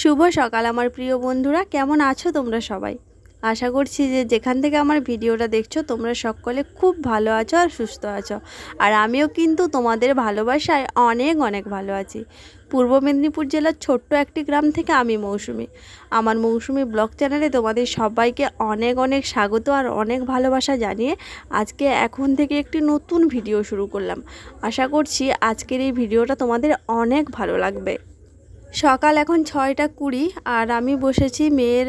শুভ সকাল আমার প্রিয় বন্ধুরা, কেমন আছো তোমরা সবাই? আশা করছি যে যেখান থেকে আমার ভিডিওটা দেখছো তোমরা সকলে খুব ভালো আছো আর সুস্থ আছো। আর আমিও কিন্তু তোমাদের ভালোবাসায় অনেক অনেক ভালো আছি। পূর্ব মেদিনীপুর জেলার ছোট্ট একটি গ্রাম থেকে আমি মৌসুমি। আমার মৌসুমি ব্লগ চ্যানেলে তোমাদের সবাইকে অনেক অনেক স্বাগত আর অনেক ভালোবাসা জানিয়ে আজকে এখন থেকে একটি নতুন ভিডিও শুরু করলাম। আশা করছি আজকের এই ভিডিওটা তোমাদের অনেক ভালো লাগবে। সকাল এখন 6টা 20 আর আমি বসেছি মেয়ের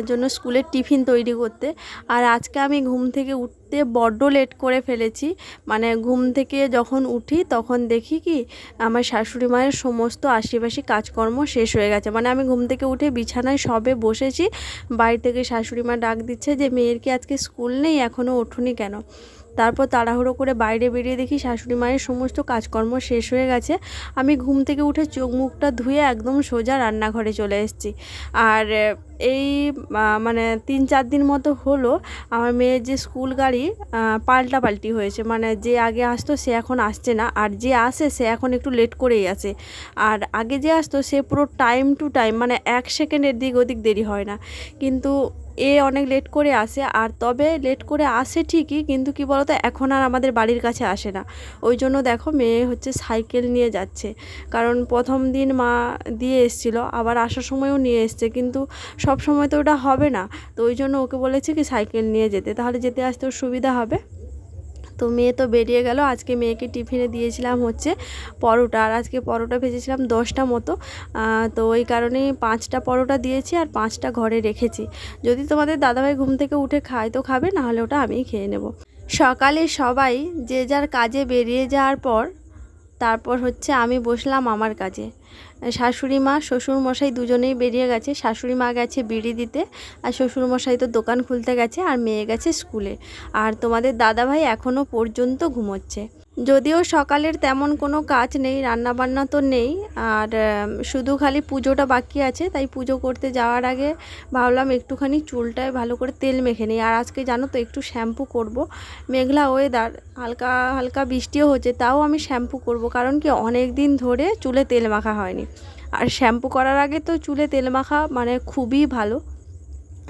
জন্য স্কুলের টিফিন তৈরি করতে। আর আজকে আমি ঘুম থেকে উঠতে বড্ড লেট করে ফেলেছি। মানে ঘুম থেকে যখন উঠি তখন দেখি কি আমার শাশুড়ি মায়ের সমস্ত আশিপাশি কাজকর্ম শেষ হয়ে গেছে। মানে আমি ঘুম থেকে উঠে বিছানায় সবে বসেছি, বাড়ি থেকে শাশুড়ি মা ডাক দিচ্ছে যে মেয়ের কি আজকে স্কুল নেই, এখনও ওঠোনি কেন? তারপর তাড়াহুড়ো করে বাইরে বেরিয়ে দেখি শাশুড়ি মায়ের সমস্ত কাজকর্ম শেষ হয়ে গেছে। আমি ঘুম থেকে উঠে চোখ মুখটা ধুয়ে একদম সোজা রান্নাঘরে চলে এসেছি। আর এই মানে 3-4 দিন মতো হলো আমার মেয়ের যে স্কুল গাড়ি পাল্টাপাল্টি হয়েছে। মানে যে আগে আসতো সে এখন আসছে না, আর যে আসে সে এখন একটু লেট করেই আসে। আর আগে যে আসতো সে পুরো টাইম টু টাইম, মানে 1 সেকেন্ডের দিক ওদিক দেরি হয় না। কিন্তু অনেক লেট করে আসে। আর তবে লেট করে আসে ঠিকই, কিন্তু কি বলতো এখন আর আমাদের বাড়ির কাছে আসে না। ওই জন্য দেখো মেয়ে হচ্ছে সাইকেল নিয়ে যাচ্ছে, কারণ প্রথম দিন মা দিয়ে এসেছিলো, আবার আসার সময়ও নিয়ে এসছে, কিন্তু সব সময় তো ওটা হবে না। তো ওই জন্য ওকে বলেছে কি সাইকেল নিয়ে যেতে, তাহলে যেতে আসতে ওর সুবিধা হবে। তো মেয়ে তো বেরিয়ে গেল। আজকে মেয়েকে টিফিনে দিয়েছিলাম হচ্ছে পরোটা, আর আজকে পরোটা ভেজেছিলাম 10টা মতো। তো ওই কারণেই 5টা পরোটা দিয়েছি আর 5টা ঘরে রেখেছি। যদি তোমাদের দাদাভাই ঘুম থেকে উঠে খায় তো খাবে, নাহলে ওটা আমিই খেয়ে নেব। সকালে সবাই যে যার কাজে বেরিয়ে যাওয়ার পর তারপর হচ্ছে আমি বসলাম আমার কাজে। শাশুড়ি মা শ্বশুর মশাই দুজনেই বেরিয়ে গেছে। শাশুড়ি মা গেছে বিড়ি দিতে, আর শ্বশুর মশাই তো দোকান খুলতে গেছে, আর মেয়ে গেছে স্কুলে। আর তোমাদের দাদাভাই এখনও পর্যন্ত ঘুমোচ্ছে। যদিও সকালের তেমন কোনো কাজ নেই, রান্নাবান্না তো নেই, আর শুধু খালি পুজোটা বাকি আছে। তাই পুজো করতে যাওয়ার আগে ভাবলাম একটুখানি চুলটায় ভালো করে তেল মেখে নিই। আর আজকে জানো তো একটু শ্যাম্পু করব। মেঘলা ওয়েদার, হালকা হালকা বৃষ্টিও হচ্ছে, তাও আমি শ্যাম্পু করব, কারণ কি অনেক দিন ধরে চুলে তেল মাখা হয়নি। আর শ্যাম্পু করার আগে তো চুলে তেল মাখা মানে খুবই ভালো।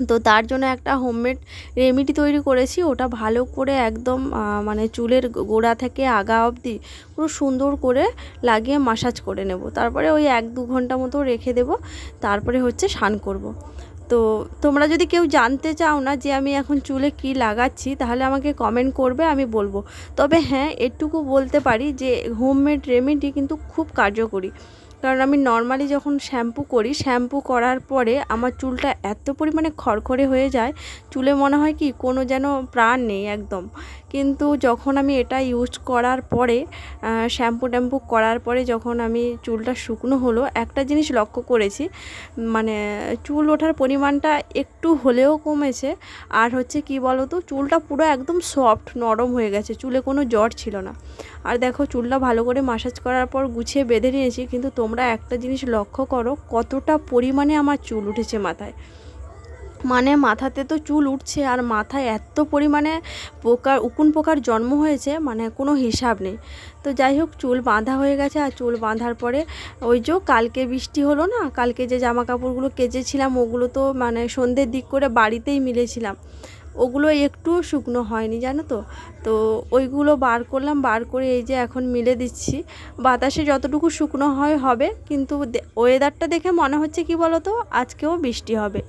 তো তার জন্য একটা হোমমেড রেমেডি তৈরি করেছি, ওটা ভালো করে একদম মানে চুলের গোড়া থেকে আগা অবধি পুরো সুন্দর করে লাগিয়ে মাসাজ করে নেব। তারপরে ওই 1-2 ঘন্টা মতো রেখে দেব, তারপরে হচ্ছে স্নান করব। তো তোমরা যদি কেউ জানতে চাও না যে আমি এখন চুলে কি লাগাচ্ছি, তাহলে আমাকে কমেন্ট করবে, আমি বলবো। তবে হ্যাঁ, এটুকু বলতে পারি যে হোমমেড রেমেডি কিন্তু খুব কার্যকরী। কারণ আমি নর্মালি যখন শ্যাম্পু করি, শ্যাম্পু করার পরে আমার চুলটা এত পরিমাণে খড়খড়ে হয়ে যায়, চুলে মনে হয় কি কোনো যেন প্রাণ নেই একদম। কিন্তু যখন আমি এটা ইউজ করার পরে, শ্যাম্পু ট্যাম্পু করার পরে যখন আমি চুলটা শুকনো হলো, একটা জিনিস লক্ষ্য করেছি, মানে চুল ওঠার পরিমাণটা একটু হলেও কমেছে। আর হচ্ছে কি বলো তো, চুলটা পুরো একদম সফট নরম হয়ে গেছে, চুলে কোনো জট ছিল না। আর দেখো চুলটা ভালো করে মাসাজ করার পর গুছিয়ে বেঁধে নিয়েছি, কিন্তু তোমরা একটা জিনিস লক্ষ্য করো কতটা পরিমাণে আমার চুল উঠেছে মাথায়। মানে মাথাতে তো চুল উঠছে, আর মাথায় এত পরিমাণে উকুন পোকার জন্ম হয়েছে, মানে কোনো হিসাব নেই। তো যাই হোক, চুল বাঁধা হয়ে গেছে। আর চুল বাঁধার পরে ওই যে কালকে বৃষ্টি হলো না, কালকে যে জামা কাপড়গুলো কেচেছিলাম ওগুলো তো মানে সন্ধ্যের দিক করে বাড়িতেই মিলেছিলাম, ওগুলো একটুও শুকনো হয়নি জানো তো। তো ওইগুলো বার করলাম, বার করে এই যে এখন মিলে দিচ্ছি। বাতাসে যতটুকু শুকনো হয় হবে, কিন্তু ওয়েদারটা দেখে মনে হচ্ছে কি বলো তো, আজকেও বৃষ্টি হবে।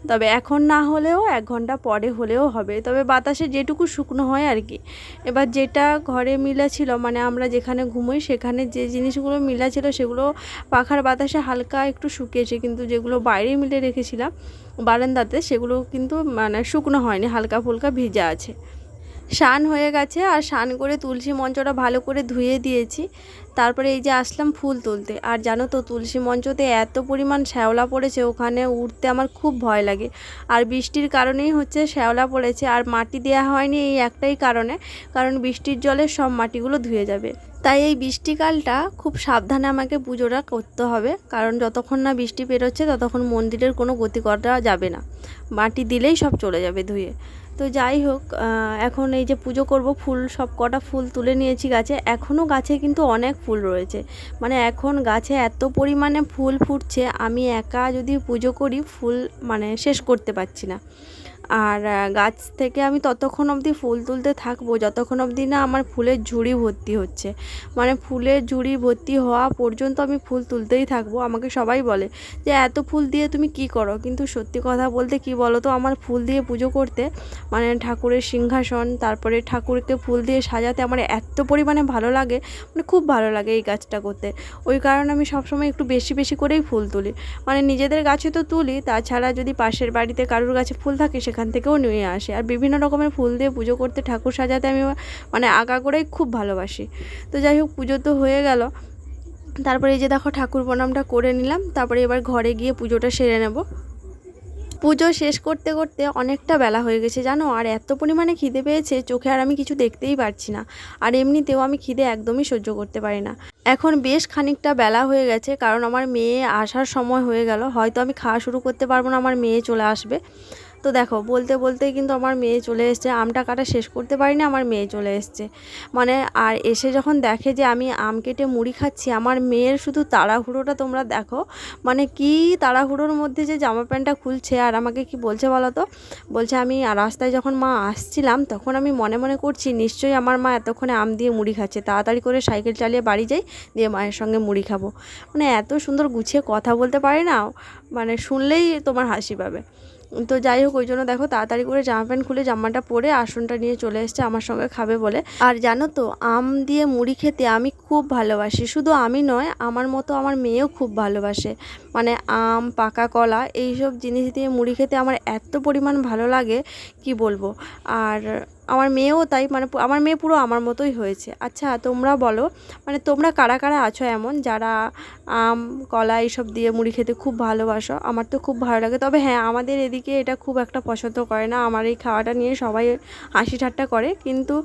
তবে এখন না হলেও 1 ঘন্টা পরে হলেও হবে, তবে বাতাসে যেটুকু শুকনো হয় আর কি। এবার যেটা ঘরে মিলা ছিল, মানে আমরা যেখানে ঘুমোই সেখানে যে জিনিসগুলো মিলা ছিল সেগুলো পাখার বাতাসে হালকা একটু শুকিয়েছে, কিন্তু যেগুলো বাইরে মিলে রেখেছিলাম বারান্দাতে সেগুলো কিন্তু মানে শুকনো হয়নি, হালকা ফুলকা ভিজা আছে। স্নান হয়ে গেছে, আর স্নান করে তুলসী মঞ্চটা ভালো করে ধুয়ে দিয়েছি। তারপরে এই যে আসলাম ফুল তুলতে। আর জানো তো তুলসী মঞ্চতে এত পরিমাণ শ্যাওলা পড়েছে, ওখানে উঠতে আমার খুব ভয় লাগে। আর বৃষ্টির কারণেই হচ্ছে শ্যাওলা পড়েছে, আর মাটি দেওয়া হয়নি এই একটাই কারণে, কারণ বৃষ্টির জলে সব মাটিগুলো ধুয়ে যাবে। তাই এই বৃষ্টিকালটা খুব সাবধানে আমাকে পুজোটা করতে হবে, কারণ যতক্ষণ না বৃষ্টি বেরোচ্ছে ততক্ষণ মন্দিরের কোনো গতি করা যাবে না, মাটি দিলেই সব চলে যাবে ধুয়ে। তো যাই হোক, এখন এই যে পুজো করব, ফুল সব কটা ফুল তুলে নিয়েছি গাছে। এখনও গাছে কিন্তু অনেক ফুল রয়েছে, মানে এখন গাছে এত পরিমাণে ফুল ফুটছে, আমি একা যদি পুজো করি ফুল মানে শেষ করতে পারছি না। আর গাছ থেকে আমি ততক্ষণ অবধি ফুল তুলতে থাকবো যতক্ষণ অবধি না আমার ফুলের ঝুড়ি ভর্তি হচ্ছে। মানে ফুলের ঝুড়ি ভর্তি হওয়া পর্যন্ত আমি ফুল তুলতেই থাকবো। আমাকে সবাই বলে যে এত ফুল দিয়ে তুমি কি করো, কিন্তু সত্যি কথা বলতে কি বলো তো, আমার ফুল দিয়ে পুজো করতে মানে ঠাকুরের সিংহাসন, তারপরে ঠাকুরকে ফুল দিয়ে সাজাতে আমার এত পরিমাণে ভালো লাগে, মানে খুব ভালো লাগে এই কাজটা করতে। ওই কারণে আমি সবসময় একটু বেশি বেশি করেই ফুল তুলি। মানে নিজেদের গাছে তো তুলি, তাছাড়া যদি পাশের বাড়িতে কারোর গাছে ফুল থাকে সেখান থেকেও নিয়ে আসে। আর বিভিন্ন রকমের ফুল দিয়ে পুজো করতে, ঠাকুর সাজাতে আমি মানে আগাগোড়াই খুব ভালোবাসি। তো যাই হোক, পুজো তো হয়ে গেল। তারপরে এই যে দেখো ঠাকুর প্রণামটা করে নিলাম, তারপরে এবার ঘরে গিয়ে পুজোটা সেরে নেব। পুজো শেষ করতে করতে অনেকটা বেলা হয়ে গেছে জানো, আর এত পরিমাণে খিদে পেয়েছে চোখে আর আমি কিছু দেখতেই পারছি না। আর এমনিতেও আমি খিদে একদমই সহ্য করতে পারি না। এখন বেশ খানিকটা বেলা হয়ে গেছে, কারণ আমার মেয়ে আসার সময় হয়ে গেল। হয়তো আমি খাওয়া শুরু করতে পারবো না, আমার মেয়ে চলে আসবে। তো দেখো বলতে বলতেই কিন্তু আমার মেয়ে চলে এসছে, আমটা কাটা শেষ করতে পারিনি, আমার মেয়ে চলে এসছে। মানে আর এসে যখন দেখে যে আমি আম কেটে মুড়ি খাচ্ছি, আমার মেয়ের শুধু তাড়াহুড়োটা তোমরা দেখো। মানে কি তাড়াহুড়োর মধ্যে যে জামা প্যান্টটা খুলছে, আর আমাকে কি বলছে বলো তো, বলছে আমি রাস্তায় যখন মা আসছিলাম তখন আমি মনে মনে করছি নিশ্চয়ই আমার মা এতক্ষণে আম দিয়ে মুড়ি খাচ্ছে, তাড়াতাড়ি করে সাইকেল চালিয়ে বাড়ি যাই, দিয়ে মায়ের সঙ্গে মুড়ি খাবো। মানে এত সুন্দর গুছিয়ে কথা বলতে পারি না, মানে শুনলেই তোমার হাসি পাবে। তো যাই হোক, ওই জন্য দেখো তাড়াতাড়ি করে জামা প্যান্ট খুলে জামাটা পরে আসনটা নিয়ে চলে এসছে আমার সঙ্গে খাবে বলে। আর জানো তো, আম দিয়ে মুড়ি খেতে আমি খুব ভালোবাসি। শুধু আমি নয়, আমার মতো আমার মেয়েও খুব ভালোবাসে। মানে আম, পাকা কলা, এইসব জিনিস দিয়ে মুড়ি খেতে আমার এত পরিমাণ ভালো লাগে কি বলবো। আর আমার মেয়েও তাই, মানে আমার মেয়ে পুরো আমার মতোই হয়েছে। আচ্ছা তোমরা বলো, মানে তোমরা কারা কারা আছো এমন যারা আম, কলা এইসব দিয়ে মুড়ি খেতে খুব ভালোবাসো? আমার তো খুব ভালো লাগে। তবে হ্যাঁ, আমাদের এদিকে এটা খুব একটা পছন্দ করে না, আমার এই খাওয়াটা নিয়ে সবাই হাসি ঠাট্টা করে। কিন্তু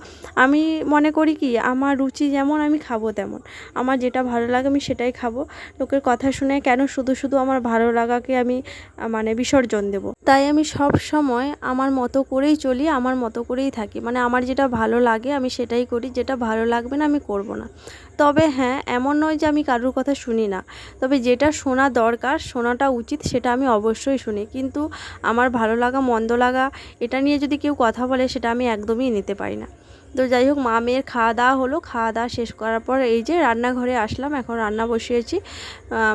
আমি মনে করি কি, আমার রুচি যেমন আমি খাবো তেমন। আমার যেটা ভালো লাগে আমি সেটাই খাবো। লোকের কথা শুনে কেন শুধু শুধু আমার ভালো লাগাকে আমি মানে বিসর্জন দেব? তাই আমি সব সময় আমার মতো করেই চলি, আমার মতো করেই থাকি। মানে আমার যেটা ভালো লাগে আমি সেটাই করি, যেটা ভালো লাগবে না আমি করব না। তবে হ্যাঁ, এমন নয় যে আমি কারোর কথা শুনি না, তবে যেটা শোনা দরকার, শোনাটা উচিত, সেটা আমি অবশ্যই শুনি। কিন্তু আমার ভালো লাগা মন্দ লাগা এটা নিয়ে যদি কেউ কথা বলে, সেটা আমি একদমই নিতে পারি না। তো যাই হোক, মা মেয়ের খাওয়া দাওয়া হলো, খাওয়া দাওয়া শেষ করার পর এই যে রান্নাঘরে আসলাম, এখন রান্না বসিয়েছি।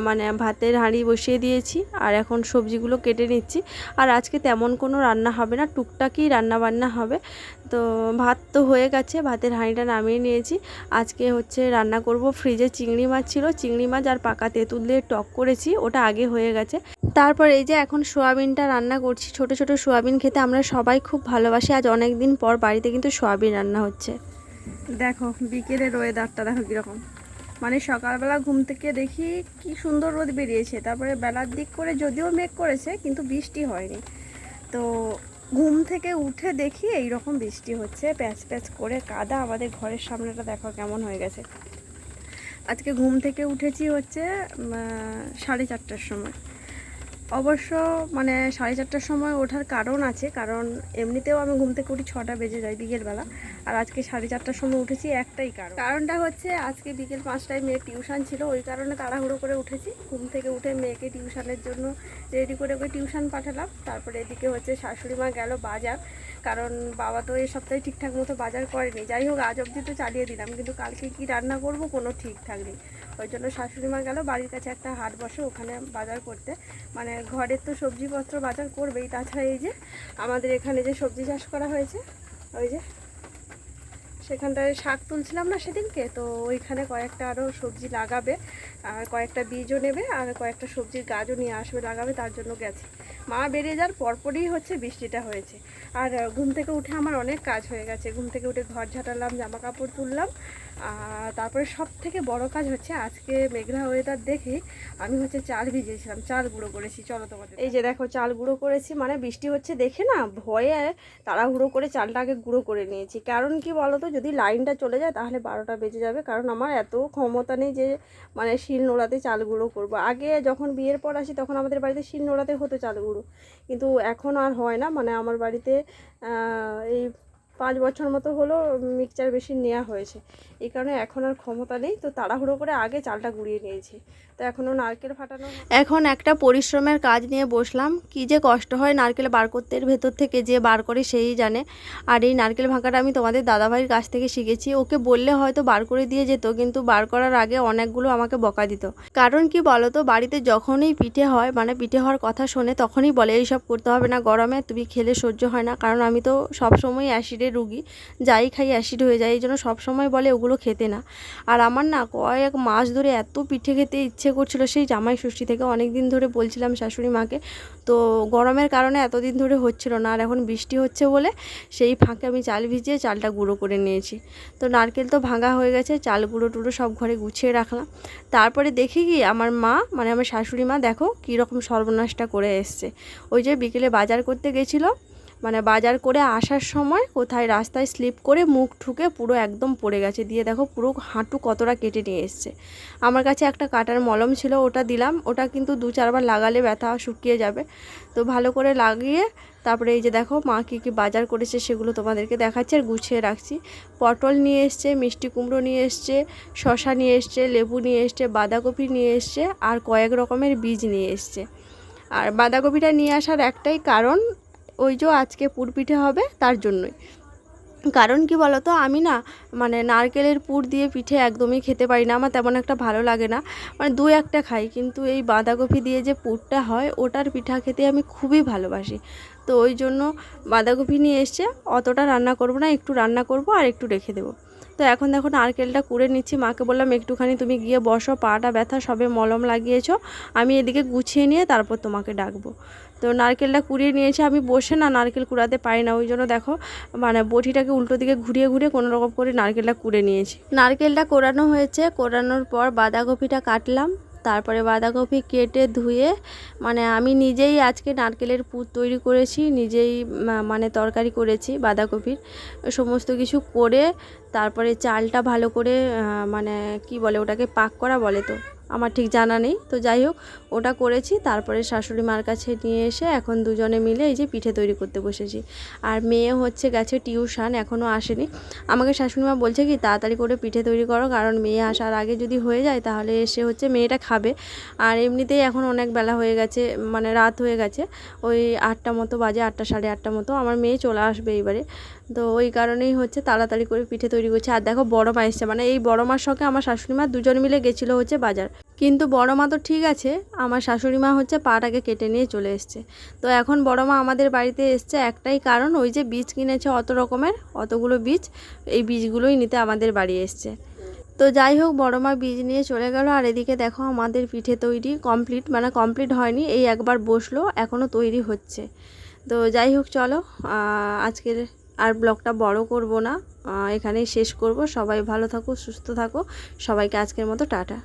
মানে ভাতের হাঁড়ি বসিয়ে দিয়েছি, আর এখন সবজিগুলো কেটে নিচ্ছি। আর আজকে তেমন কোনো রান্না হবে না, টুকটাকই রান্না বান্না হবে। তো ভাত তো হয়ে গেছে, ভাতের হাঁড়িটা নামিয়ে নিয়েছি। আজকে হচ্ছে রান্না করব, ফ্রিজে চিংড়ি মাছ ছিল, চিংড়ি মাছ আর পাকা তেঁতুল দিয়ে টক করেছি, ওটা আগে হয়ে গেছে। তারপর এই যে এখন সোয়াবিনটা রান্না করছি। ছোট ছোট সোয়াবিন খেতে আমরা সবাই খুব ভালোবাসি। আজ অনেক দিন পর বাড়িতে কিন্তু সোয়াবিন রান্না হচ্ছে। দেখো বিকেলের ওয়েদারটা দেখো কীরকম, মানে সকালবেলা ঘুম থেকে দেখি কি সুন্দর রোদ বেরিয়েছে, তারপরে বেলার দিক করে যদিও মেঘ করেছে কিন্তু বৃষ্টি হয়নি। তো ঘুম থেকে উঠে দেখি এই রকম বৃষ্টি হচ্ছে, প্যাচ প্যাচ করে কাদা। আমাদের ঘরের সামনেটা দেখো কেমন হয়ে গেছে। আজকে ঘুম থেকে উঠেছি হচ্ছে 4:30টার সময়। অবশ্য মানে 4:30টার সময় ওঠার কারণ আছে, কারণ এমনিতেও আমি ঘুম থেকে উঠি 6টা বেজে যায় বিকেলবেলা। আর আজকে 4:30টার সময় উঠেছি, একটাই কারণটা হচ্ছে আজকে বিকেল 5টায় মেয়ের টিউশন ছিল, ওই কারণে তাড়াহুড়ো করে উঠেছি। ঘুম থেকে উঠে মেয়েকে টিউশনের জন্য রেডি করে ওকে টিউশন পাঠালাম। তারপরে এদিকে হচ্ছে শাশুড়ি মা গেল বাজার, কারণ বাবা তো এই সপ্তাহে ঠিকঠাক মতো বাজার করেনি। যাই হোক, আজ অবধি তো চালিয়ে দিলাম, কিন্তু কালকে কি রান্না করব কোনো ঠিকঠাক নেই। ওই জন্য শাশুড়ি মা গেল, বাড়ির কাছে একটা হাট বসে ওখানে বাজার করতে। মানে ঘরের তো সবজিপত্র বাজার করবেই, তাছাড়া এই যে আমাদের এখানে যে সবজি চাষ করা হয়েছে, ওই যে সেখানটায় শাক তুলছিলাম না সেদিনকে, তো ওইখানে কয়েকটা আরও সবজি লাগাবে, আর কয়েকটা বীজও নেবে, আর কয়েকটা সবজির গাছও নিয়ে আসবে লাগাবে, তার জন্য গেছে। মা বেরিয়ে যাওয়ার পরপরই হচ্ছে বৃষ্টিটা হয়েছে। আর ঘুম থেকে উঠে আমার অনেক কাজ হয়ে গেছে। ঘুম থেকে উঠে ঘর ঝাঁটালাম, জামা কাপড় তুললাম, আর তারপরে সব থেকে বড় কাজ হচ্ছে আজকে মেঘলা ওয়েদার দেখে আমি হচ্ছে চাল ভিজিয়েছিলাম, চাল গুঁড়ো করেছি। চলো তোমাদের এই যে দেখো চাল গুঁড়ো করেছি, মানে বৃষ্টি হচ্ছে দেখে না ভয়ে তাড়াহুড়ো করে চালটা আগে গুঁড়ো করে নিয়েছি। কারণ কি বলো তো, যদি লাইনটা চলে যায় তাহলে 12টা বেজে যাবে। কারণ আমার এত ক্ষমতা নেই যে মানে শিল নোড়াতে চাল গুঁড়ো করবো। আগে যখন বিয়ের পর আসি তখন আমাদের বাড়িতে শিল নোড়াতে হতো চাল গুঁড়ো, কিন্তু এখন আর হয় না। মানে আমার বাড়িতে এই 5 বছর মতো হলো মিক্সচার মেশিন নেওয়া হয়েছে, এই কারণে এখন আর ক্ষমতা নেই। তো তাড়াহুড়ো করে আগে চালটা গুঁড়িয়ে নিয়েছি। তো এখনও নারকেল ফাটানো, এখন একটা পরিশ্রমের কাজ নিয়ে বসলাম। কি যে কষ্ট হয় নারকেল বার করতে, এর ভেতর থেকে যে বার করে সেই জানে। আর এই নারকেল ভাঙাটা আমি তোমাদের দাদাভাইয়ের কাছ থেকে শিখেছি। ওকে বললে হয়তো বার করে দিয়ে যেত, কিন্তু বার করার আগে অনেকগুলো আমাকে বকা দিত। কারণ কি বলো তো, বাড়িতে যখনই পিঠে হয়, মানে পিঠে হওয়ার কথা শোনে, তখনই বলে এইসব করতে হবে না, গরমে তুমি খেলে সহ্য হয় না। কারণ আমি তো সবসময় অ্যাসিডের রুগী, যাই খাই অ্যাসিড হয়ে যায়, এই জন্য সবসময় বলে ওগুলো খেতে না। আর আমার না কয়েক মাস ধরে এত পিঠে খেতে ইচ্ছে করছিল, সেই জামাই ষষ্ঠী থেকে অনেক দিন ধরে বলছিলাম শাশুড়ি মাকে। তো গরমের কারণে এতদিন ধরে হচ্ছিল না, আর এখন বৃষ্টি হচ্ছে বলে সেই ফাঁকে আমি চাল ভিজিয়ে চালটা গুঁড়ো করে নিয়েছি। তো নারকেল তো ভাঙা হয়ে গেছে, চাল গুঁড়ো টুড়ো সব ঘরে গুছিয়ে রাখলাম। তারপরে দেখি কি আমার মা, মানে আমার শাশুড়ি মা দেখো কীরকম সর্বনাশটা করে এসছে। ওই যে বিকেলে বাজার করতে গেছিলো, মানে বাজার করে আসার সময় কোথায় রাস্তায় স্লিপ করে মুখ ঠুকে পুরো একদম পড়ে গেছে। দিয়ে দেখো পুরো হাঁটু কতটা কেটে নিয়ে এসছে। আমার কাছে একটা কাটার মলম ছিল, ওটা দিলাম। ওটা কিন্তু 2-4 বার লাগালে ব্যথা শুকিয়ে যাবে। তো ভালো করে লাগিয়ে তারপরে এই যে দেখো মা কী কী বাজার করেছে সেগুলো তোমাদেরকে দেখাচ্ছি আর গুছিয়ে রাখছি। পটল নিয়ে এসছে, মিষ্টি কুমড়ো নিয়ে এসছে, শসা নিয়ে এসছে, লেবু নিয়ে এসছে, বাঁধাকপি নিয়ে এসছে, আর কয়েক রকমের বীজ নিয়ে এসছে। আর বাঁধাকপিটা নিয়ে আসার একটাই কারণ, ওই যে আজকে পুর পিঠে হবে তার জন্যই। কারণ কি বলো তো, আমি না মানে নারকেলের পুর দিয়ে পিঠে একদমই খেতে পারি না, আমার তেমন একটা ভালো লাগে না। মানে 2-1টা খাই, কিন্তু এই বাঁধাকপি দিয়ে যে পুরটা হয় ওটার পিঠা খেতে আমি খুবই ভালোবাসি। তো ওই জন্য বাঁধাকপি নিয়ে এসছে। অতটা রান্না করব না, একটু রান্না করব আর একটু রেখে দেবো। তো এখন দেখো নারকেলটা কুড়ে নিচ্ছি। মাকে বললাম একটুখানি তুমি গিয়ে বসো, পাটা ব্যথা, সবে মলম লাগিয়েছো, আমি এদিকে গুছিয়ে নিয়ে তারপর তোমাকে ডাকবো। তো নারকেলটা কুড়িয়ে নিয়েছি। আমি বসে না নারকেল কুড়াতে পারি না, ওই জন্য দেখো মানে বটিটাকে উল্টো দিকে ঘুরিয়ে ঘুরিয়ে কোনো রকম করে নারকেলটা কুড়ে নিয়েছি। নারকেলটা কোড়ানো হয়েছে, কোড়ানোর পর বাঁধাকপিটা কাটলাম। তারপরে বাঁধাকপি কেটে ধুয়ে, মানে আমি নিজেই আজকে নারকেলের পুর তৈরি করেছি, নিজেই মানে তরকারি করেছি বাঁধাকপির, সমস্ত কিছু করে তারপরে চালটা ভালো করে মানে কি বলে ওটাকে, পাক করা বলে, তো আমার ঠিক জানা নেই। তো যাই হোক ওটা করেছি। তারপরে শাশুড়ি মার কাছে নিয়ে এসে এখন দুজনে মিলে এই যে পিঠে তৈরি করতে বসেছি। আর মেয়ে হচ্ছে গেছে টিউশন, এখনও আসেনি। আমাকে শাশুড়ি মা বলছে কি তাড়াতাড়ি করে পিঠে তৈরি করো, কারণ মেয়ে আসার আগে যদি হয়ে যায় তাহলে এসে হচ্ছে মেয়েটা খাবে। আর এমনিতেই এখন অনেক বেলা হয়ে গেছে, মানে রাত হয়ে গেছে, ওই 8টা মতো বাজে, 8টা 8:30 মতো আমার মেয়ে চলে আসবে এইবারে। তো ওই কারণেই হচ্ছে তাড়াতাড়ি করে পিঠে তৈরি করছে। আর দেখো বড় মা এসছে, মানে এই বড় মার সঙ্গে আমার শাশুড়ি মা দুজন মিলে গেছিলো হচ্ছে বাজার। কিন্তু বড় মা তো ঠিক আছে, আমার শাশুড়ি মা হচ্ছে পাটাকে কেটে নিয়ে চলে এসছে। তো এখন বড় মা আমাদের বাড়িতে এসছে একটাই কারণ, ওই যে বীজ কিনেছে অত রকমের, অতগুলো বীজ, এই বীজগুলোই নিতে আমাদের বাড়ি এসছে। তো যাই হোক বড় মা বীজ নিয়ে চলে গেল। আর এদিকে দেখো আমাদের পিঠে তৈরি কমপ্লিট, মানে কমপ্লিট হয়নি, এই একবার বসলো, এখনও তৈরি হচ্ছে। তো যাই হোক চলো আজকের আর ব্লগটা বড় করব না, এখানেই শেষ করব। সবাই ভালো থাকো, সুস্থ থাকো, সবাইকে আজকের মতো টাটা।